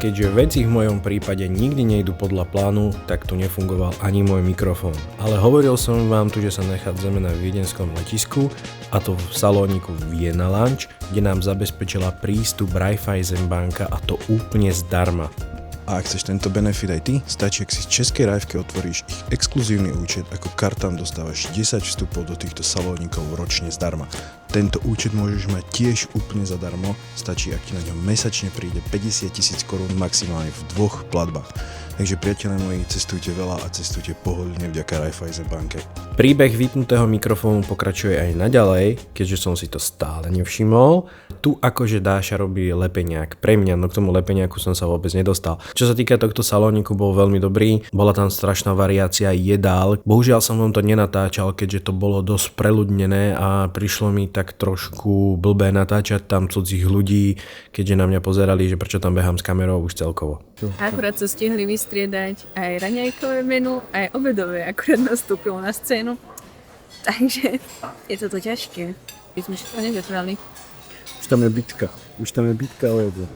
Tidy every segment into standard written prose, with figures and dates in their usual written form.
keďže veci v mojom prípade nikdy nejdu podľa plánu, tak tu nefungoval ani môj mikrofón. Ale hovoril som vám tu, že sa nachádzame na viedenskom letisku, a to v salóniku Vienna Lounge, kde nám zabezpečila prístup Raiffeisenbanka, a to úplne zdarma. A ak chceš tento benefit aj ty, stačí, ak si z Českej Raifke otvoríš ich exkluzívny účet, ako kartám dostávaš 10 vstupov do týchto salónikov ročne zdarma. Tento účet môžeš mať tiež úplne zadarmo, stačí, ak ti na ňom mesačne príde 50 000 korún maximálne v 2 platbách. Takže priatelia moji, cestujte veľa a cestujte pohodlne vďaka Raiffeisenbanke. Príbeh vypnutého mikrofónu pokračuje aj naďalej, keďže som si to stále nevšimol. Tu akože Dáša robí lepeniak pre mňa, no k tomu lepeniaku som sa vôbec nedostal. Čo sa týka tohto salóniku, bol veľmi dobrý, bola tam strašná variácia jedál. Bohužiaľ som vám to nenatáčal, keďže to bolo dosť preľudnené a prišlo mi tak trošku blbé natáčať tam cudzích ľudí, keďže na mňa pozerali, že prečo tam behám s kamerou už celkovo. Akurát sa stihli vystriedať aj raňajkové menu, aj obedové, akurát nastúpilo na scénu. Takže je toto ťažké. My sme všetko nezatrali. Už tam je bitka o jedlo.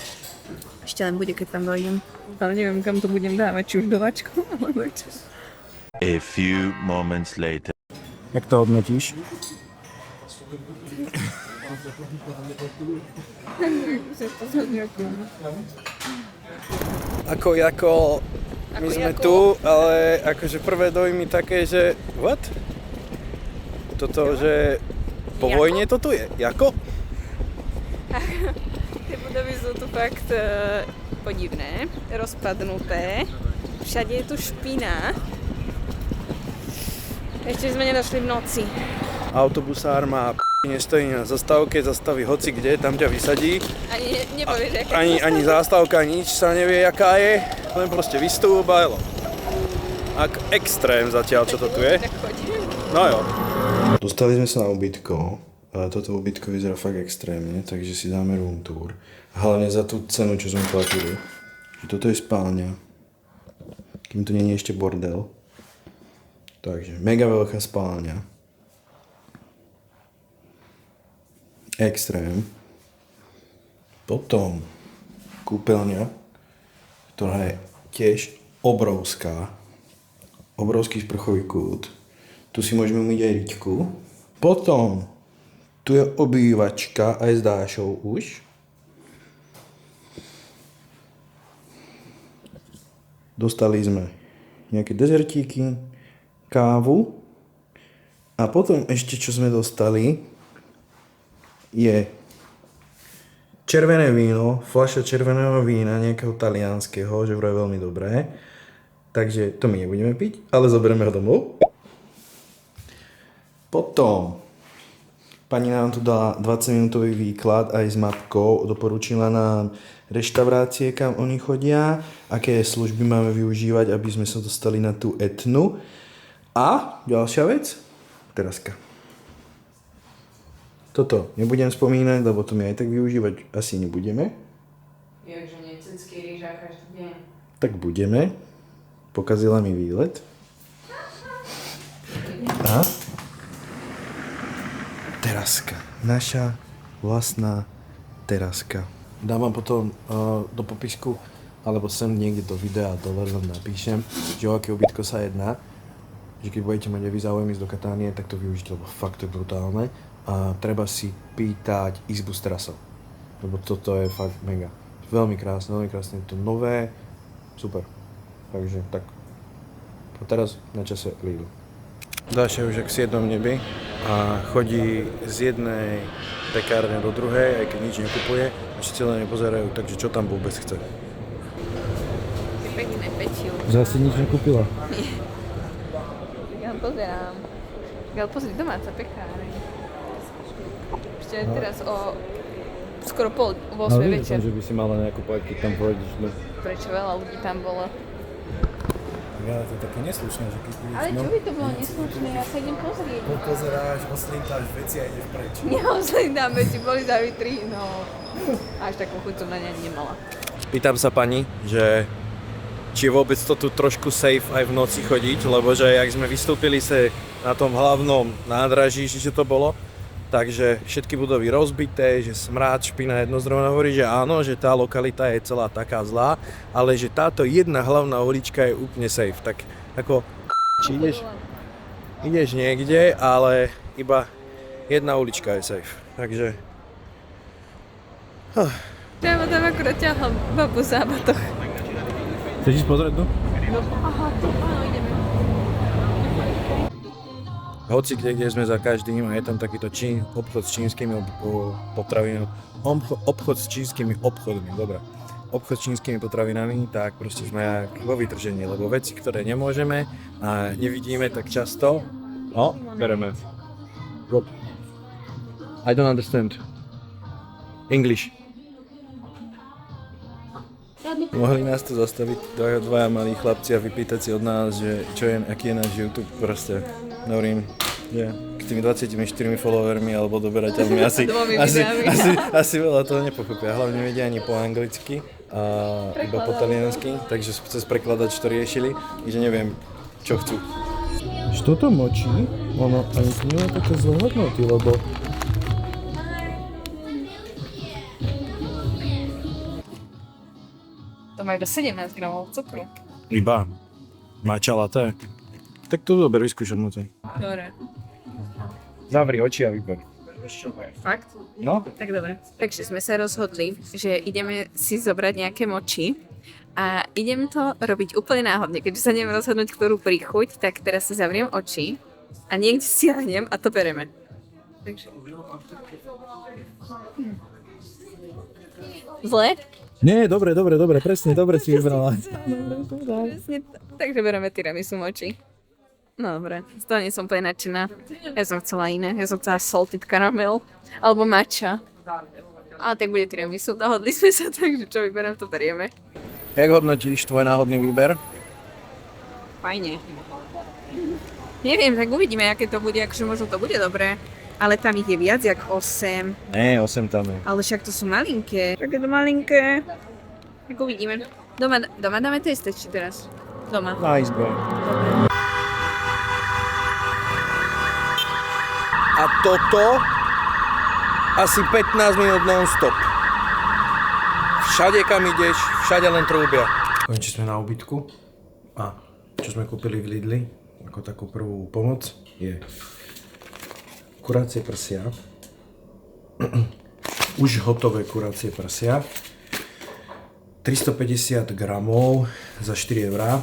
Ešte len bude, keď tam dojdem. Ale neviem, kam to budem dávať, či už do vačku, alebo čo. A few moments later. Jak to hodnotíš? Ako my sme tu, ale akože prvé dojmy také, že what? Toto, že po vojne to tu je. Jako? Tie budovy sú tu fakt podivné, rozpadnuté. Všade je tu špina. Ešte sme nedošli v noci. Autobusár má nestojí na zastávke, zastaví hoci kde, tam ťa vysadí. Ani nepovieš, aká Ani zástavka, nič sa nevie, jaká je. Len proste vystúp a jelo. Extrém zatiaľ, čo to tu je. No jo. Dostali sme sa na ubytko, ale toto ubytko vyzerá fakt extrémne, takže si dáme room tour. Hlavne za tú cenu, čo sme platili. Toto je spálňa, kým tu nie je ešte bordel. Takže mega veľká spálňa. Extrém. Potom kúpeľňa, ktorá je tiež obrovská. Obrovský sprchový kút. Tu si môžeme umyť aj riťku. Potom tu je obývačka aj s Dášou už. Dostali sme nejaké dezertíky, kávu a potom ešte čo sme dostali je červené víno, fľaša červeného vína, nejakého talianskeho, že vraj veľmi dobré. Takže to my nebudeme piť, ale zoberieme ho domov. Potom pani nám tu dala 20-minútový výklad aj s mapkou, doporučila nám reštaurácie, kam oni chodia, aké služby máme využívať, aby sme sa dostali na tú Etnu. A ďalšia vec, teraska. Toto nebudem spomínať, lebo to my aj tak využívať asi nebudeme. Jakže nie, cecký rýža každý deň. Tak budeme. Pokazila mi výlet. A teraska. Naša vlastná teraska. Dám vám potom do popisku, alebo sem niekde do videa dole vám napíšem, že o aké ubytko sa jedná. Že keď budete mať aj záujem ísť do Katánie, tak to využite, lebo fakt to je brutálne. A treba si pýtať izbu s terasou. Lebo toto je fakt mega. Veľmi krásne, je to nové. Super. Takže tak. A teraz na čase Lidl. Dáša už ak v 7. nebi a chodí z jednej pekárne do druhej, aj keď nič nekupuje. Všetci len nepozerajú, takže čo tam vôbec chce. Je pekné pečiu. Zase nič nekúpila. Ja pozerám. Gal, pozri, domáca pekáreň. Ešte aj teraz o skoro pol 8 večer. Že by si mala nakupovať, keď tam pôjdeš. No. Prečo veľa ľudí tam bolo? Ja, to je také neslušné, že keď ideš, Ale čo by to bolo neslušné? Ja sa idem pozrieť. pozeráš, oslintáš veci a ideš preč. Neoslindám veci, boli za vitrínou. Až takú chuť som na ne nemala. Pýtam sa pani, že či je vôbec to tu trošku safe aj v noci chodiť, lebo že jak sme vystúpili sa na tom hlavnom nádraží, že to bolo, takže všetky budovy rozbité, že smrád, špina, jedno zrovna hovorí, že áno, že tá lokalita je celá taká zlá, ale že táto jedna hlavná ulička je úplne safe. Tak ako, či ideš niekde, ale iba jedna ulička je safe. Takže... Ja tam akurát ťahla babu v zábatoch. Chceš ísť pozrieť, no? Aha, tu, áno, ideme. Hoci kde sme za každým a je tam takýto obchod s čínskymi potravinami, obchod s čínskymi obchodmi, dobré. Obchod s čínskymi potravinami, tak proste sme vo vytržení, lebo veci, ktoré nemôžeme a nevidíme tak často, bereme. I don't understand. English. Mohli nás tu zastaviť dvaja malí chlapci a vypýtať si od nás, že aký je náš YouTube, proste. Hovorím, že k tými 24 followermi alebo doberateľmi asi veľa toho nepochopia. Hlavne vedia ani po anglicky a iba po taliansky, takže cez prekladač to riešili, že neviem, čo chcú. Čo to močí? Ono ani to nemá také zlé hodnoty, lebo... To má iba 17 gramov cukru. Iba matcha latte. Tak to dober, vyskúšať mu to. Dobre. Zavri oči a vyber. Fakt? No. Tak dobre. Takže sme sa rozhodli, že ideme si zobrať nejaké moči a idem to robiť úplne náhodne. Keďže sa neviem rozhodnúť, ktorú príchuť, tak teraz si zavriem oči a niekde siahnem a to bereme. Takže... Zle? Nie, dobre, presne, dobre si vybrala. Presne, takže bereme tiramisu moči. No dobre, z toho nie som úplne nadšená. Ja som chcela iné, ja som chcela salted caramel alebo matcha. Ale tak bude tiramisu, dohodli sme sa, takže čo vyberiem, to berieme. Jak hodnotíš tvoj náhodný výber? Fajne. Neviem, tak uvidíme, aké to bude, akože možno to bude dobré. Ale tam ich je viac jak 8. Nie, 8 tam je. Ale však to sú malinké. Tak je to malinké. Tak uvidíme. Doma dáme testať či teraz? Doma. Nice, bro. A toto asi 15 minút non-stop. Všade kam ideš, všade len trúbia. Konečne sme na ubytku a čo sme kúpili v Lidli ako takú prvú pomoc je kurácie prsia. Už hotové kurácie prsia. 350 gramov za 4 eurá,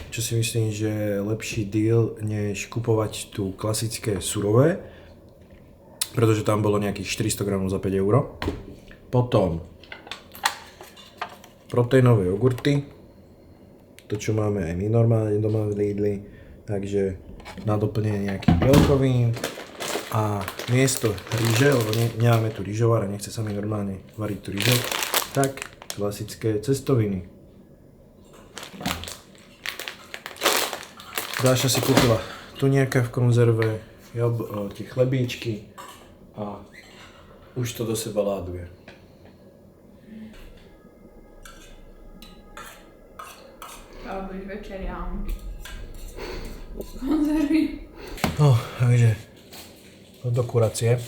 čo si myslím, že je lepší deal, než kupovať tu klasické surové, pretože tam bolo nejakých 400 gramov za 5 euro. Potom proteínové jogurty, to čo máme aj my normálne doma v Lidli, takže na doplnenie nejakých bielkovín. A miesto rýže, lebo nemáme tu rýžovár a nechce sa mi normálne variť tu rýžu, tak klasické cestoviny. Dáša si kúpila tuniaka v konzerve, tie chlebíčky a už to do seba láduje. Alebo už večeriám. Konzervy. No, takže do kurácie.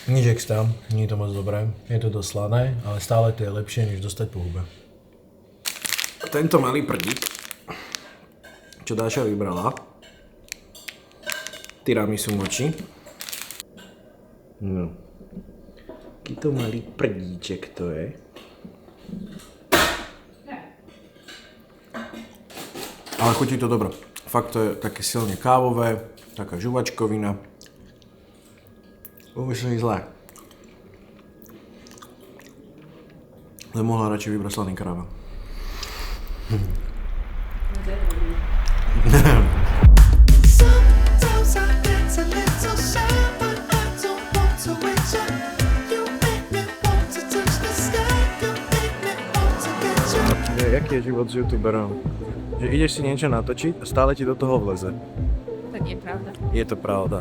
Nič extra, nie je to moc dobré, je to dosť slané, ale stále to je lepšie, než dostať po hube. Tento malý prdík, čo Dáša vybrala, tiramisu moči. No. Aký to malý prdíček to je. Ale chutí to dobro. Fakt to je také silne kávové, taká žuvačkovina. Umyslný zlé. Ale mohla radšej vybrať slaný karamel. Sometimes I get a little shy, but I don't want to wait you. You make me want to touch the sky. You make me want to get you. Jaký je život s youtuberom? Že ideš si niečo natočiť a stále ti do toho vleze. To nie je pravda. Je to pravda.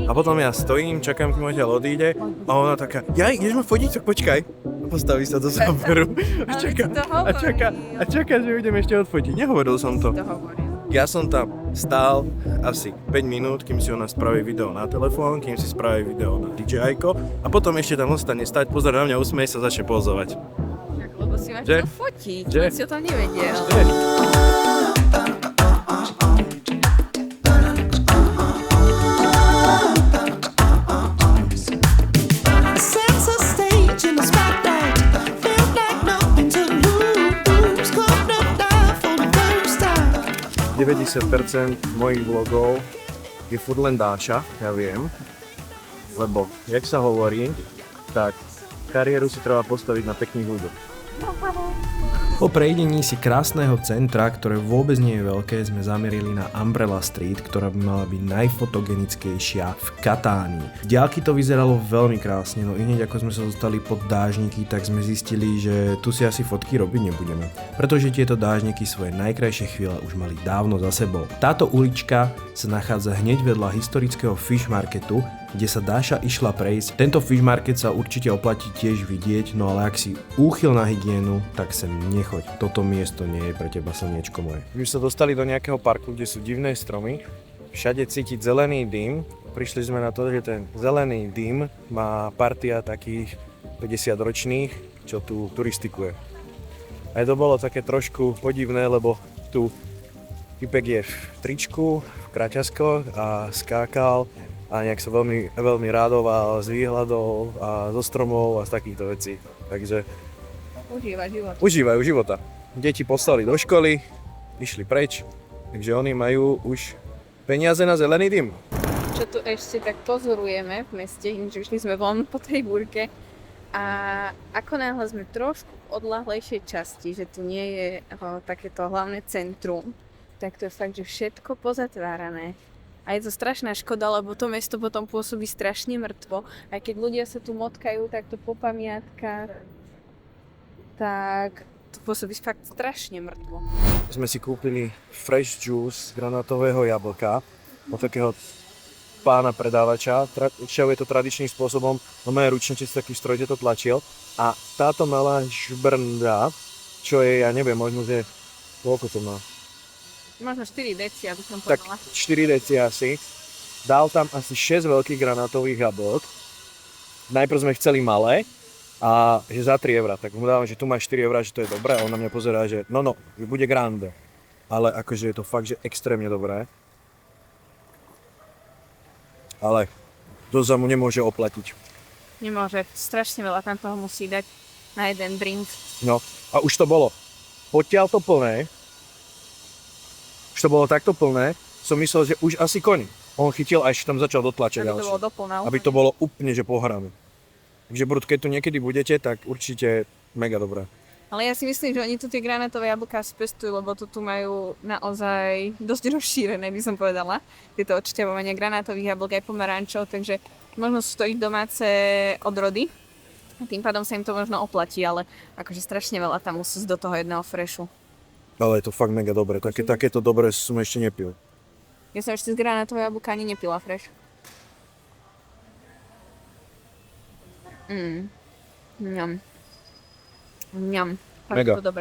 A potom ja stojím, čakám, kým odtiaľ odíde a ona taká, ideš ma fotiť, tak počkaj. A postaví sa do záberu a čaká, že ju idem ešte odfotiť. Nehovoril som to. To hovorím. Ja som tam stál asi 5 minút, kým si ona spraví video na telefón, kým si spraví video na DJI-ko a potom ešte tam ostane stať, pozrie na mňa, usmeje sa, začne pozovať. Lebo si ma Že? chcel fotiť, Že? si o tom nevedel. Sense a stage in the spotlight. Feel like nothing to lose. Come up down for the first time. 90% mojich vlogov je furt len Dáša, ja viem. Lebo, jak sa hovorí, tak kariéru si treba postaviť na pekných ľuďoch. Po prejdení si krásneho centra, ktoré vôbec nie je veľké, sme zamierili na Umbrella Street, ktorá by mala byť najfotogenickejšia v Katánii. Z diaľky to vyzeralo veľmi krásne, no i hneď ako sme sa dostali pod dážniky, tak sme zistili, že tu si asi fotky robiť nebudeme. Pretože tieto dážniky svoje najkrajšie chvíle už mali dávno za sebou. Táto ulička sa nachádza hneď vedľa historického fish marketu, kde sa Dáša išla prejsť. Tento fish market sa určite oplatí tiež vidieť, no ale ak si úchyl na hygienu, tak sem nechoď. Toto miesto nie je pre teba, slniečko moje. My sa dostali do nejakého parku, kde sú divné stromy, všade cítiť zelený dym. Prišli sme na to, že ten zelený dym má partia takých 50 ročných, čo tu turistikuje. Aj to bolo také trošku podivné, lebo tu typek je v tričku, v kraťaskoch a skákal a nejak sa veľmi, veľmi radoval z výhľadov a zo stromov a z takýchto vecí. Takže Užíva život. užívajú života. Deti poslali do školy, išli preč, takže oni majú už peniaze na zelený dym. Čo tu ešte tak pozorujeme v meste, že išli sme von po tej búrke a ako náhle sme trošku v odľahlejšej časti, že tu nie je takéto hlavné centrum, tak to je fakt, že všetko pozatvárané. A je to strašná škoda, lebo to mesto potom pôsobí strašne mŕtvo. Aj keď ľudia sa tu motkajú takto po pamiatkách, tak to pôsobí fakt strašne mŕtvo. Sme si kúpili fresh juice z granátového jablka od takého pána predávača. Čo je to tradičným spôsobom, on má ručne cez taký stroj, kde to tlačil. A táto malá žbrnda, čo je, ja neviem, možno, že koľko to má? Možno 4 deci, aby som Tak povedala. 4 deci asi. Dal tam asi 6 veľkých granátových jablok. Najprv sme chceli malé a že za 3 eurá. Tak mu dávam, že tu máš 4 eurá, že to je dobré. A on na mňa pozerá, že no, bude grande. Ale akože je to fakt, že extrémne dobré. Ale to sa mu nemôže oplatiť. Nemôže, strašne veľa tam toho musí dať na jeden drink. No a už to bolo. Potiaľ to plné, už to bolo takto plné, som myslel, že už asi koniec. On chytil a ešte tam začal dotlačať Aby to ďalšie. bolo doplná. Aby to bolo úplne, že pohrané. Takže Brud, keď tu niekedy budete, tak určite mega dobré. Ale ja si myslím, že oni tu tie granátové jablká spestujú, lebo to tu majú naozaj dosť rozšírené, by som povedala. Tieto odšťavovania granátových jablk aj pomarančov, takže možno sú to ich domáce odrody. A tým pádom sa im to možno oplatí, ale akože strašne veľa tam musí do toho jedného freshu. Ale je to fakt mega dobré. Takéto dobré som ešte nepil. Ja som ešte z granátového jablka ani nepila fresh. Mňam. Mňam.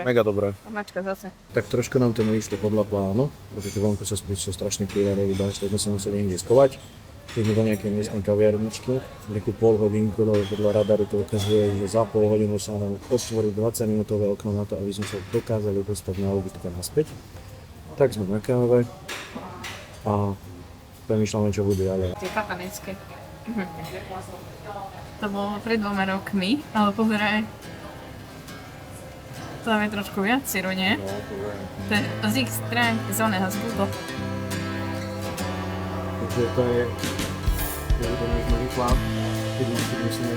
Mega dobré. Mačka zase. Tak trošku nám to nevyšlo podľa plánu, pretože vonku sa spíš strašne príjemné vydať, tak sme sa museli niekde skovať. Keď do nejakej miestnej kaviarničky, nejakú pol hodinku, podľa radaru to ukazuje, že za pol hodinu sa nám otvorí 20 minútové okno na to, aby sme sa dokázali dostať na ubytko naspäť. Tak sme na káve a premýšľame, čo bude, ale... Tie patanecké. To bolo pred 2 rokmi, ale pozeraj. To tam je trošku viac syru, nie? To je z ich stránky, z oného, z Google. Takže to je úplne nový plán, keď musíme